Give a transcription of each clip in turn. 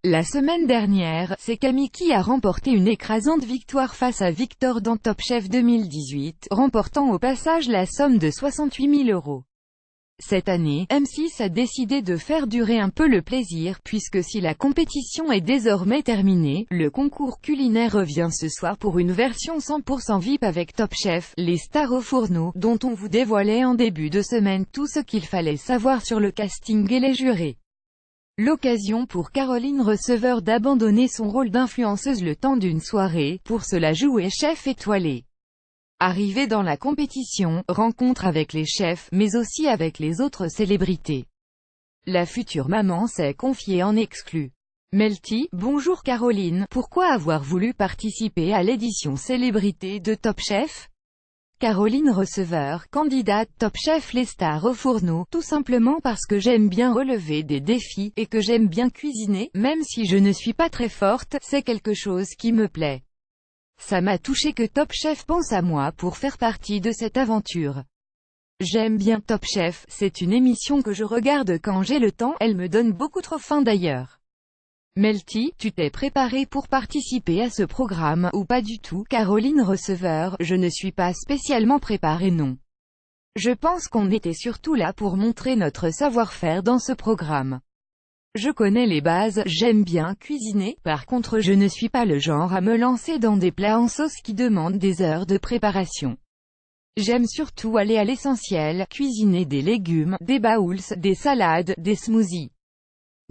La semaine dernière, c'est Camille qui a remporté une écrasante victoire face à Victor dans Top Chef 2018, remportant au passage la somme de 68 000 €. Cette année, M6 a décidé de faire durer un peu le plaisir, puisque si la compétition est désormais terminée, le concours culinaire revient ce soir pour une version 100% VIP avec Top Chef, les stars au fourneau, dont on vous dévoilait en début de semaine tout ce qu'il fallait savoir sur le casting et les jurés. L'occasion pour Caroline Receveur d'abandonner son rôle d'influenceuse le temps d'une soirée, pour se la jouer chef étoilé. Arrivée dans la compétition, rencontre avec les chefs, mais aussi avec les autres célébrités. La future maman s'est confiée en exclu. Melty, bonjour Caroline, pourquoi avoir voulu participer à l'édition célébrité de Top Chef? Caroline Receveur, candidate Top Chef les stars au fourneau, tout simplement parce que j'aime bien relever des défis, et que j'aime bien cuisiner, même si je ne suis pas très forte, c'est quelque chose qui me plaît. Ça m'a touché que Top Chef pense à moi pour faire partie de cette aventure. J'aime bien Top Chef, c'est une émission que je regarde quand j'ai le temps, elle me donne beaucoup trop faim d'ailleurs. Melty, tu t'es préparée pour participer à ce programme, ou pas du tout? Caroline Receveur, je ne suis pas spécialement préparée non. Je pense qu'on était surtout là pour montrer notre savoir-faire dans ce programme. Je connais les bases, j'aime bien cuisiner, par contre je ne suis pas le genre à me lancer dans des plats en sauce qui demandent des heures de préparation. J'aime surtout aller à l'essentiel, cuisiner des légumes, des bowls, des salades, des smoothies.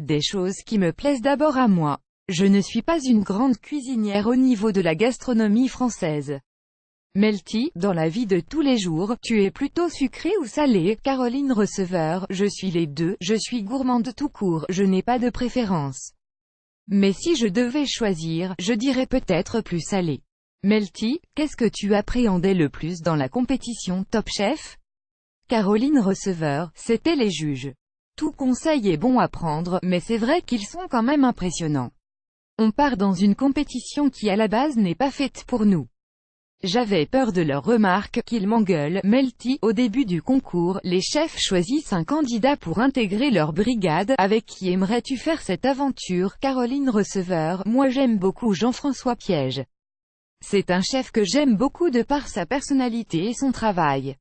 Des choses qui me plaisent d'abord à moi. Je ne suis pas une grande cuisinière au niveau de la gastronomie française. Melty, dans la vie de tous les jours, tu es plutôt sucré ou salé? Caroline Receveur, je suis les deux, je suis gourmande tout court, je n'ai pas de préférence. Mais si je devais choisir, je dirais peut-être plus salé. Melty, qu'est-ce que tu appréhendais le plus dans la compétition Top Chef? Caroline Receveur, c'était les juges. Tout conseil est bon à prendre, mais c'est vrai qu'ils sont quand même impressionnants. On part dans une compétition qui à la base n'est pas faite pour nous. J'avais peur de leurs remarques, qu'ils m'engueulent. Melty, au début du concours, les chefs choisissent un candidat pour intégrer leur brigade. Avec qui aimerais-tu faire cette aventure? Caroline Receveur, moi j'aime beaucoup Jean-François Piège. C'est un chef que j'aime beaucoup de par sa personnalité et son travail.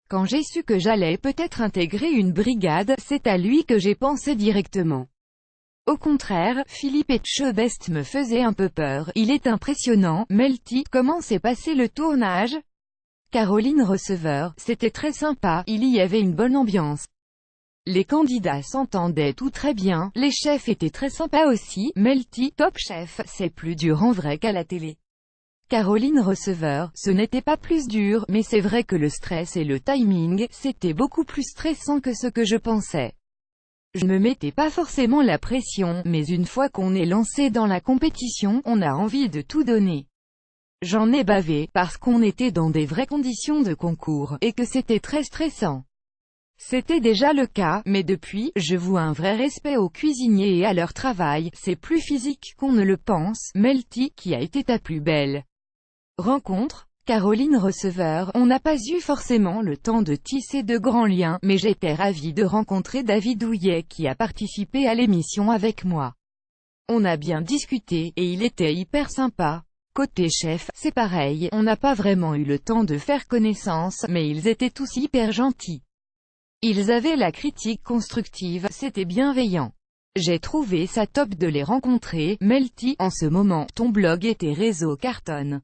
Quand j'ai su que j'allais peut-être intégrer une brigade, c'est à lui que j'ai pensé directement. Au contraire, Philippe Etchebest me faisait un peu peur, il est impressionnant. Melty, comment s'est passé le tournage? Caroline Receveur, c'était très sympa, il y avait une bonne ambiance. Les candidats s'entendaient tout très bien, les chefs étaient très sympas aussi. Melty, Top Chef, c'est plus dur en vrai qu'à la télé. Caroline Receveur, ce n'était pas plus dur, mais c'est vrai que le stress et le timing, c'était beaucoup plus stressant que ce que je pensais. Je ne me mettais pas forcément la pression, mais une fois qu'on est lancé dans la compétition, on a envie de tout donner. J'en ai bavé, parce qu'on était dans des vraies conditions de concours, et que c'était très stressant. C'était déjà le cas, mais depuis, je voue un vrai respect aux cuisiniers et à leur travail, c'est plus physique qu'on ne le pense. Melty, qui a été ta plus belle rencontre? Caroline Receveur, on n'a pas eu forcément le temps de tisser de grands liens, mais j'étais ravie de rencontrer David Douillet qui a participé à l'émission avec moi. On a bien discuté, et il était hyper sympa. Côté chef, c'est pareil, on n'a pas vraiment eu le temps de faire connaissance, mais ils étaient tous hyper gentils. Ils avaient la critique constructive, c'était bienveillant. J'ai trouvé ça top de les rencontrer. Melty, en ce moment, ton blog et tes réseaux cartonnent.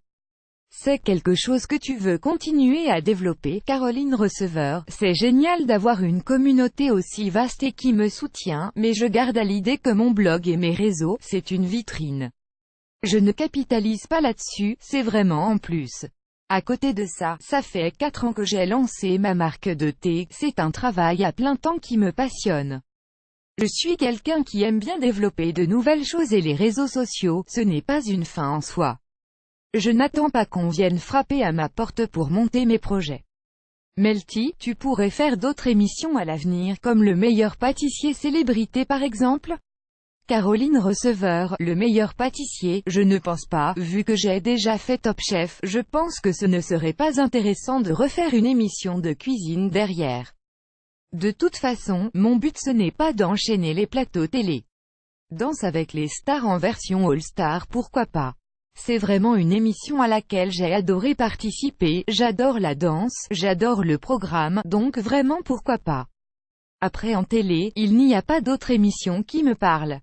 C'est quelque chose que tu veux continuer à développer? Caroline Receveur, c'est génial d'avoir une communauté aussi vaste et qui me soutient, mais je garde à l'idée que mon blog et mes réseaux, c'est une vitrine. Je ne capitalise pas là-dessus, c'est vraiment en plus. À côté de ça, ça fait 4 ans que j'ai lancé ma marque de thé, c'est un travail à plein temps qui me passionne. Je suis quelqu'un qui aime bien développer de nouvelles choses et les réseaux sociaux, ce n'est pas une fin en soi. Je n'attends pas qu'on vienne frapper à ma porte pour monter mes projets. Melty, tu pourrais faire d'autres émissions à l'avenir, comme le meilleur pâtissier célébrité par exemple? Caroline Receveur, le meilleur pâtissier, je ne pense pas, vu que j'ai déjà fait Top Chef, je pense que ce ne serait pas intéressant de refaire une émission de cuisine derrière. De toute façon, mon but ce n'est pas d'enchaîner les plateaux télé. Danse avec les stars en version All-Star, pourquoi pas? C'est vraiment une émission à laquelle j'ai adoré participer, j'adore la danse, j'adore le programme, donc vraiment pourquoi pas. Après en télé, il n'y a pas d'autre émission qui me parle.